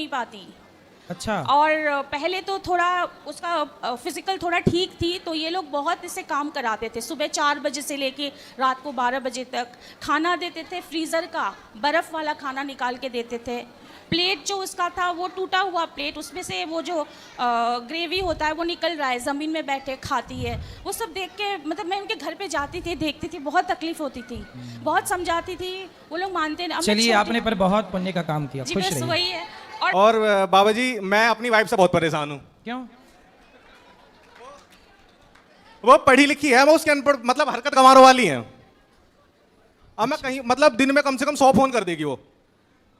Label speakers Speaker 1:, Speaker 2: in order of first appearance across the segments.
Speaker 1: नहीं पाती।
Speaker 2: अच्छा।
Speaker 1: और पहले तो थोड़ा उसका फिजिकल थोड़ा ठीक थी, तो ये लोग बहुत इससे काम कराते थे। सुबह 4 बजे से लेके रात को 12 बजे तक खाना देते थे, फ्रीज़र का बर्फ़ वाला खाना निकाल के देते थे। प्लेट जो उसका था वो टूटा हुआ प्लेट, उसमें से वो जो ग्रेवी होता है वो निकल रहा है, ज़मीन में बैठे खाती है। वो सब देख के मतलब मैं उनके घर पे जाती थी, देखती थी, बहुत तकलीफ़ होती थी, बहुत समझाती थी, वो लोग मानते नहीं।
Speaker 2: चलिए, आपने पर बहुत पुण्य का काम किया,
Speaker 1: जी
Speaker 2: खुश
Speaker 1: बस
Speaker 2: रहिए।
Speaker 1: वही है।
Speaker 3: और बाबा जी, मैं अपनी वाइफ से बहुत परेशान हूँ।
Speaker 2: क्यों?
Speaker 3: वो पढ़ी लिखी है, वो उसके अनपढ़ मतलब हरकत गंवारों वाली है। अब मैं कहीं मतलब दिन में कम से कम 100 फोन कर देगी वो।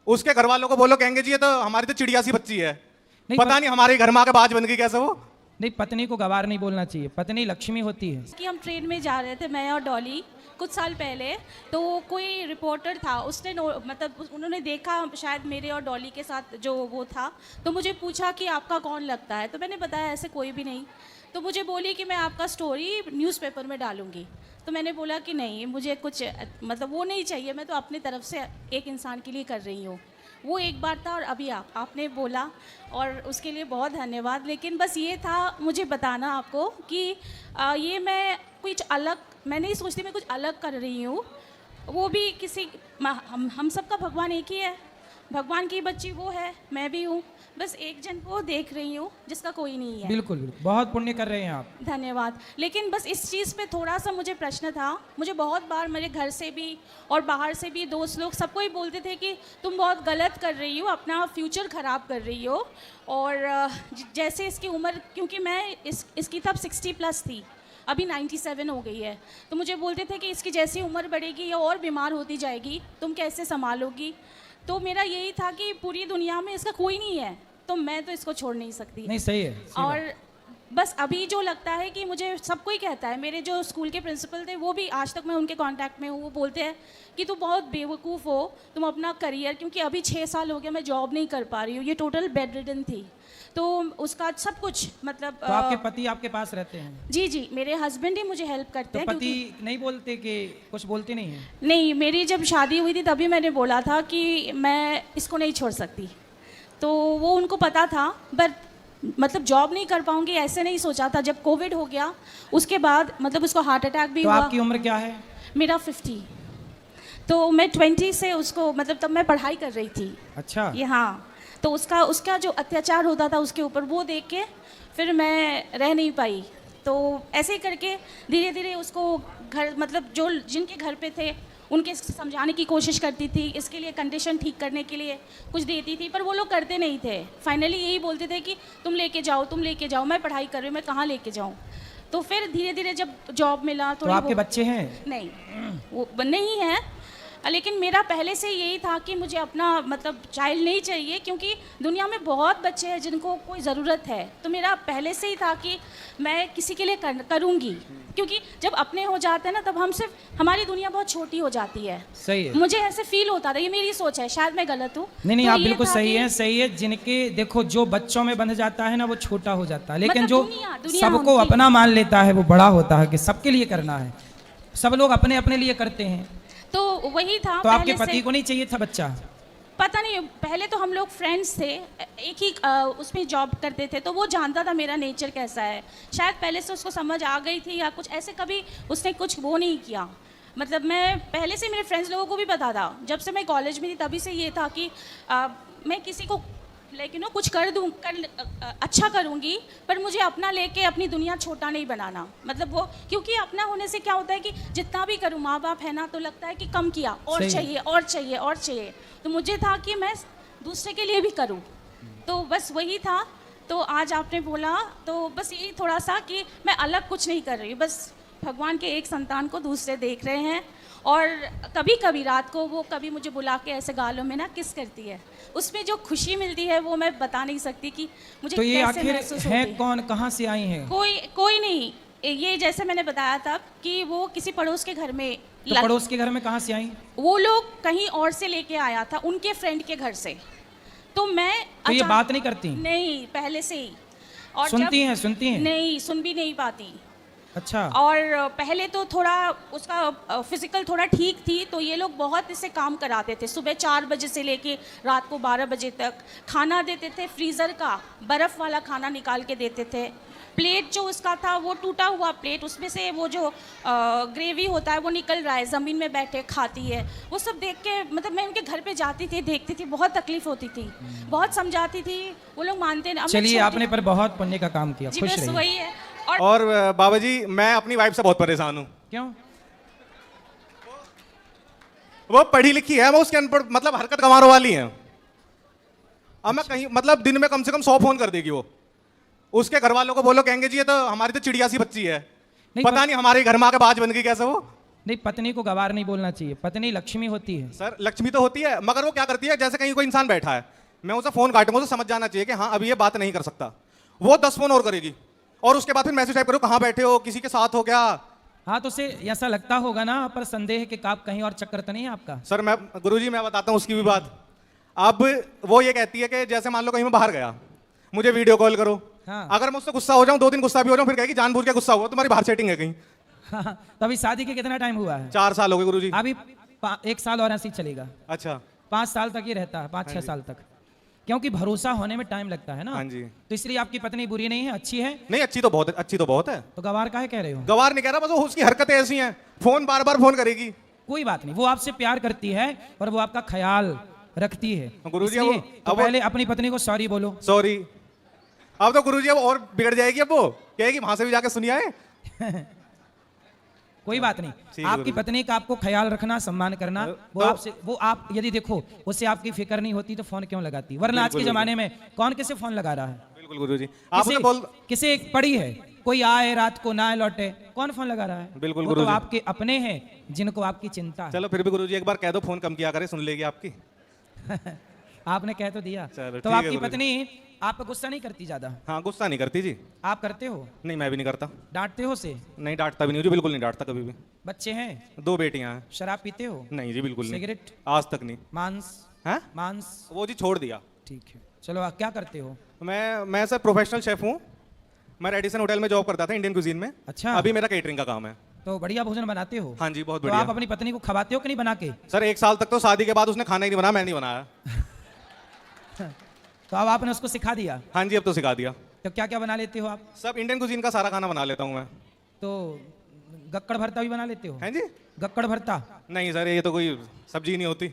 Speaker 3: उसके घर वालों को बोलो, कहेंगे जी ये तो हमारी तो चिड़िया सी बच्ची है। पता नहीं हमारे घर में आके बाज बन गई कैसे वो।
Speaker 2: नहीं, पत्नी को गवार नहीं बोलना चाहिए, पत्नी लक्ष्मी होती है।
Speaker 1: कि हम ट्रेन में जा रहे थे, मैं और डॉली, कुछ साल पहले। तो कोई रिपोर्टर था, उसने मतलब उन्होंने देखा शायद मेरे और डॉली के साथ जो वो था, तो मुझे पूछा कि आपका कौन लगता है। तो मैंने बताया ऐसे कोई भी नहीं। तो मुझे बोली कि मैं आपका स्टोरी न्यूज़पेपर में डालूंगी। तो मैंने बोला कि नहीं, मुझे कुछ मतलब वो नहीं चाहिए, मैं तो अपनी तरफ से एक इंसान के लिए कर रही हूँ। वो एक बार था और अभी आपने बोला, और उसके लिए बहुत धन्यवाद। लेकिन बस ये था मुझे बताना आपको कि ये मैं कुछ अलग, मैं नहीं सोचती मैं कुछ अलग कर रही हूँ। वो भी किसी हम सबका भगवान एक ही है, भगवान की बच्ची वो है, मैं भी हूँ। बस एक जन को देख रही हूँ जिसका कोई नहीं है।
Speaker 2: बिल्कुल बिल्कुल, बहुत पुण्य कर रहे हैं आप।
Speaker 1: धन्यवाद। लेकिन बस इस चीज़ पे थोड़ा सा मुझे प्रश्न था। मुझे बहुत बार मेरे घर से भी और बाहर से भी दोस्त लोग सबको ही बोलते थे कि तुम बहुत गलत कर रही हो, अपना फ्यूचर ख़राब कर रही हो। और जैसे इसकी उम्र, क्योंकि मैं इसकी तब 60+ थी, अभी 97 हो गई है, तो मुझे बोलते थे कि इसकी जैसी उम्र बढ़ेगी ये और बीमार होती जाएगी, तुम कैसे संभालोगी। तो मेरा यही था कि पूरी दुनिया में इसका कोई नहीं है, तो मैं तो इसको छोड़ नहीं सकती।
Speaker 2: नहीं, सही है,
Speaker 1: और बस अभी जो लगता है कि मुझे सब कोई कहता है, मेरे जो स्कूल के प्रिंसिपल थे वो भी आज तक मैं उनके कांटेक्ट में हूँ, वो बोलते हैं कि तुम बहुत बेवकूफ़ हो, तुम अपना करियर, क्योंकि अभी 6 साल हो गया मैं जॉब नहीं कर पा रही हूँ, ये टोटल बेड रिडन थी, तो उसका सब कुछ मतलब।
Speaker 2: तो आपके पति आपके पास रहते हैं?
Speaker 1: जी जी, मेरे हस्बैंड ही मुझे हेल्प करते हैं।
Speaker 2: तो पति नहीं बोलते कि कुछ बोलते नहीं हैं?
Speaker 1: नहीं, मेरी जब शादी हुई थी तभी मैंने बोला था कि मैं इसको नहीं छोड़ सकती, तो वो उनको पता था, बट मतलब जॉब नहीं कर पाऊंगी ऐसे नहीं सोचा था। जब कोविड हो गया उसके बाद मतलब उसको हार्ट अटैक भी
Speaker 2: तो
Speaker 1: हुआ।
Speaker 2: आपकी उम्र क्या है?
Speaker 1: मेरा 50। तो मैं 20 से उसको मतलब तब मैं पढ़ाई कर रही थी।
Speaker 2: अच्छा।
Speaker 1: ये हाँ, तो उसका जो अत्याचार होता था उसके ऊपर, वो देख के फिर मैं रह नहीं पाई। तो ऐसे ही करके धीरे धीरे उसको घर मतलब जो जिनके घर पे थे उनके समझाने की कोशिश करती थी, इसके लिए कंडीशन ठीक करने के लिए कुछ देती थी, पर वो लोग करते नहीं थे। फाइनली यही बोलते थे कि तुम लेके जाओ, मैं पढ़ाई कर रही हूँ, मैं कहाँ लेके जाऊँ। तो फिर धीरे धीरे जब जॉब मिला
Speaker 2: तो आपके बच्चे हैं?
Speaker 1: नहीं, वो नहीं है। लेकिन मेरा पहले से यही था कि मुझे अपना मतलब चाइल्ड नहीं चाहिए, क्योंकि दुनिया में बहुत बच्चे हैं जिनको कोई ज़रूरत है। तो मेरा पहले से ही था कि मैं किसी के लिए करूँगी, क्योंकि जब अपने हो जाते हैं ना तब हमारी दुनिया बहुत छोटी हो जाती है।
Speaker 2: सही है।
Speaker 1: मुझे ऐसे फील होता था, ये मेरी सोच है, शायद मैं गलत हूँ।
Speaker 2: नहीं,
Speaker 1: तो
Speaker 2: आप
Speaker 1: ये
Speaker 2: बिल्कुल
Speaker 1: था
Speaker 2: सही
Speaker 1: कि
Speaker 2: है, सही है। जिनके देखो जो बच्चों में बंध जाता है ना वो छोटा हो जाता है, लेकिन
Speaker 1: मतलब
Speaker 2: जो
Speaker 1: दुनिया
Speaker 2: सबको
Speaker 1: उनकी
Speaker 2: अपना मान लेता है वो बड़ा होता है कि सबके लिए करना है। सब लोग अपने अपने लिए करते हैं।
Speaker 1: तो वही था।
Speaker 2: तो आपके
Speaker 1: पहले
Speaker 2: पति
Speaker 1: से
Speaker 2: को नहीं चाहिए था बच्चा?
Speaker 1: पता नहीं, पहले तो हम लोग फ्रेंड्स थे, एक ही उसमें जॉब करते थे, तो वो जानता था मेरा नेचर कैसा है। शायद पहले से उसको समझ आ गई थी या कुछ ऐसे, कभी उसने कुछ वो नहीं किया। मतलब मैं पहले से मेरे फ्रेंड्स लोगों को भी पता था, जब से मैं कॉलेज में थी तभी से ये था कि मैं किसी को लेकिन कुछ अच्छा करूँगी, पर मुझे अपना लेके अपनी दुनिया छोटा नहीं बनाना। मतलब वो, क्योंकि अपना होने से क्या होता है कि जितना भी करूँ, माँ बाप है ना, तो लगता है कि कम किया, और चाहिए और चाहिए और चाहिए। तो मुझे था कि मैं दूसरे के लिए भी करूँ, तो बस वही था। तो आज आपने बोला तो बस यही थोड़ा सा कि मैं अलग कुछ नहीं कर रही, बस भगवान के एक संतान को दूसरे देख रहे हैं। और कभी कभी रात को वो कभी मुझे बुला के ऐसे गालों में ना किस करती है, उसमें जो खुशी मिलती है वो मैं बता नहीं सकती कि मुझे
Speaker 2: तो ये
Speaker 1: कैसे
Speaker 2: आखिर
Speaker 1: महसूस
Speaker 2: है
Speaker 1: होती है।
Speaker 2: कौन, कहाँ से आई हैं?
Speaker 1: कोई नहीं, ये जैसे मैंने बताया था कि वो किसी पड़ोस के घर में
Speaker 2: तो पड़ोस के घर में कहाँ से आई?
Speaker 1: वो लोग कहीं और से लेके आया था, उनके फ्रेंड के घर से। तो मैं
Speaker 2: तो ये बात नहीं करती?
Speaker 1: नहीं, पहले से ही। और
Speaker 2: सुनती हैं?
Speaker 1: नहीं, सुन भी नहीं पाती।
Speaker 2: अच्छा।
Speaker 1: और पहले तो थोड़ा उसका फिजिकल थोड़ा ठीक थी, तो ये लोग बहुत इससे काम कराते थे। सुबह 4 बजे से लेके रात को 12 बजे तक खाना देते थे, फ्रीज़र का बर्फ़ वाला खाना निकाल के देते थे। प्लेट जो उसका था वो टूटा हुआ प्लेट, उसमें से वो जो ग्रेवी होता है वो निकल रहा है, ज़मीन में बैठे खाती है। वो सब देख के मतलब मैं उनके घर पे जाती थी, देखती थी, बहुत तकलीफ होती थी, बहुत समझाती थी, वो लोग मानते नहीं। अब मैं
Speaker 2: चलिए
Speaker 1: छोटी
Speaker 2: आपने
Speaker 1: हूँ।
Speaker 2: पर बहुत पुण्य का काम किया,
Speaker 1: जी
Speaker 2: खुश
Speaker 1: बस
Speaker 2: रहिए।
Speaker 1: वही है।
Speaker 3: और बाबा जी मैं अपनी वाइफ से बहुत परेशान हूँ।
Speaker 2: क्यों?
Speaker 3: वो पढ़ी लिखी है, वो उसके अनपढ़ मतलब हरकत गंवारों वाली है। अब मैं कहीं मतलब दिन में कम से कम 100 फोन कर देगी वो। उसके घर वालों को बोलो, कहेंगे जी ये तो हमारी तो चिड़िया सी बच्ची है।
Speaker 2: नहीं,
Speaker 3: पता नहीं हमारे घर में आके बाज बन गई कैसे वो।
Speaker 2: नहीं, पत्नी को गवार नहीं बोलना चाहिए, पत्नी लक्ष्मी होती है।
Speaker 3: सर लक्ष्मी तो होती है, मगर वो क्या करती है, जैसे कहीं कोई इंसान बैठा है, मैं उसे फोन काटूंगा तो समझ जाना चाहिए कि हाँ अभी ये बात नहीं कर सकता। वो 10 फोन और करेगी और उसके बाद फिर मैसेज टाइप करो, कहाँ बैठे हो, किसी के साथ हो क्या।
Speaker 2: हाँ, तो उसे ऐसा लगता होगा ना, पर संदेह है कि आप कहीं और चक्कर तो नहीं है आपका।
Speaker 3: सर मैं गुरुजी मैं बताता हूँ उसकी भी बात। अब वो ये कहती है कि जैसे मान लो कहीं मैं बाहर गया, मुझे वीडियो कॉल करो।
Speaker 2: हाँ।
Speaker 3: अगर मैं उससे गुस्सा हो जाऊं, 2 दिन गुस्सा भी हो जाऊं, फिर कहेगी जानबूझ के गुस्सा हुआ, तुम्हारी बाहर सेटिंग है कहीं।
Speaker 2: हाँ, तो अभी शादी के कितना टाइम हुआ है?
Speaker 3: 4 साल हो गए गुरुजी।
Speaker 2: अभी 1 साल और ऐसे ही चलेगा।
Speaker 3: अच्छा
Speaker 2: 5 साल तक ये रहता है, 5-6 साल तक, क्योंकि भरोसा होने में टाइम लगता है ना।
Speaker 3: हाँ जी।
Speaker 2: तो इसलिए आपकी पत्नी बुरी नहीं है, अच्छी है।
Speaker 3: नहीं अच्छी तो बहुत है, अच्छी तो बहुत है।
Speaker 2: तो गवार काहे कह रहे हो?
Speaker 3: गवार नहीं कह रहा, बस वो उसकी हरकतें ऐसी हैं, फोन बार बार फोन करेगी।
Speaker 2: कोई बात नहीं, वो आपसे प्यार करती है और वो आपका ख्याल रखती है।
Speaker 3: गुरुजी,
Speaker 2: इसलिए
Speaker 3: अब
Speaker 2: तो
Speaker 3: वो-
Speaker 2: पहले अपनी पत्नी को सॉरी बोलो।
Speaker 3: सॉरी। अब तो गुरुजी अब और बिगड़ जाएगी, अब वो कहेगी वहां से भी जाके सुनिए आए।
Speaker 2: कोई बात नहीं,
Speaker 3: ठीक है
Speaker 2: आपकी
Speaker 3: गुरुजी।
Speaker 2: पत्नी का आपको ख्याल रखना, सम्मान करना, वो
Speaker 3: तो-
Speaker 2: आपसे वो आप यदि देखो उससे आपकी फिक्र नहीं होती तो फोन क्यों लगाती? वरना आज के
Speaker 3: बिल्कुल,
Speaker 2: जमाने में कौन किसे फोन लगा रहा है?
Speaker 3: बिल्कुल गुरुजी, आप उसे बोल।
Speaker 2: किसे एक पड़ी है, कोई आए रात को ना लौटे, कौन फोन लगा रहा है?
Speaker 3: बिल्कुल
Speaker 2: वो तो
Speaker 3: गुरुजी।
Speaker 2: आपके अपने हैं जिनको आपकी चिंता है।
Speaker 3: चलो फिर भी गुरुजी एक बार कह दो फोन कम किया करे, सुन लेगी आपकी।
Speaker 2: आपने कह तो दिया।
Speaker 3: चलो,
Speaker 2: तो
Speaker 3: ठीक है
Speaker 2: आपकी
Speaker 3: गुरुजी।
Speaker 2: पत्नी आप पे गुस्सा नहीं करती ज्यादा?
Speaker 3: हाँ गुस्सा नहीं करती जी।
Speaker 2: आप करते हो?
Speaker 3: नहीं मैं भी नहीं करता।
Speaker 2: डांटते हो उसे?
Speaker 3: नहीं डांटता भी नहीं जी, बिल्कुल नहीं डांटता कभी भी।
Speaker 2: बच्चे हैं?
Speaker 3: 2 बेटियां हैं।
Speaker 2: शराब पीते हो?
Speaker 3: नहीं जी बिल्कुल नहीं,
Speaker 2: सिगरेट?
Speaker 3: आज तक नहीं।
Speaker 2: मांस?
Speaker 3: हैं?
Speaker 2: मांस?
Speaker 3: वो जी छोड़ दिया।
Speaker 2: ठीक है, चलो आप क्या करते हो?
Speaker 3: मैं सर प्रोफेशनल शेफ हूँ। मैं रेडिसन होटल में जॉब करता था, इंडियन कुजीन में।
Speaker 2: अच्छा।
Speaker 3: अभी मेरा केटरिंग का काम है।
Speaker 2: तो बढ़िया भोजन बनाते हो?
Speaker 3: हाँ जी बहुत
Speaker 2: तो
Speaker 3: बढ़िया।
Speaker 2: आप अपनी पत्नी को खवाते हो कि नहीं बना के?
Speaker 3: सर 1 साल तक तो शादी के बाद उसने खाना ही नहीं बनाया, मैं नहीं बनाया।
Speaker 2: तो अब आपने उसको सिखा दिया?
Speaker 3: हाँ जी अब तो सिखा दिया।
Speaker 2: तो क्या क्या बना लेते हो आप?
Speaker 3: सब इंडियन कुजीन का सारा खाना बना लेता हूँ मैं।
Speaker 2: तो गक्कड़ भरता भी बना लेते हो?
Speaker 3: हैं जी?
Speaker 2: गक्कड़ भरता?
Speaker 3: नहीं सर ये तो कोई सब्जी नहीं होती।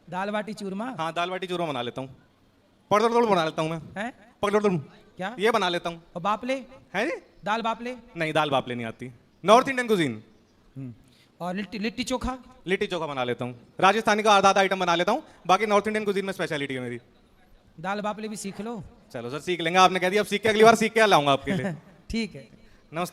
Speaker 2: दाल बाटी चूरमा?
Speaker 3: हाँ दाल बाटी चूरमा बना लेता हूँ। पकड़ बना लेता हूँ मैं।
Speaker 2: है?
Speaker 3: पकड़
Speaker 2: क्या?
Speaker 3: ये बना लेता हूँ।
Speaker 2: और बापले?
Speaker 3: है जी?
Speaker 2: दाल बापले?
Speaker 3: नहीं दाल बापले नहीं आती। North Indian cuisine.
Speaker 2: और लिट्टी लिट्टी चोखा?
Speaker 3: लिट्टी चोखा बना लेता हूँ। राजस्थानी का आधा आधा आइटम बना लेता हूँ, बाकी नॉर्थ इंडियन कुजीन में स्पेशलिटी है मेरी।
Speaker 2: दाल बापले भी सीख लो।
Speaker 3: चलो सर सीख लेंगे, आपने कह दिया, अब सीख के अगली बार सीख के लाऊंगा आपके लिए।
Speaker 2: ठीक है।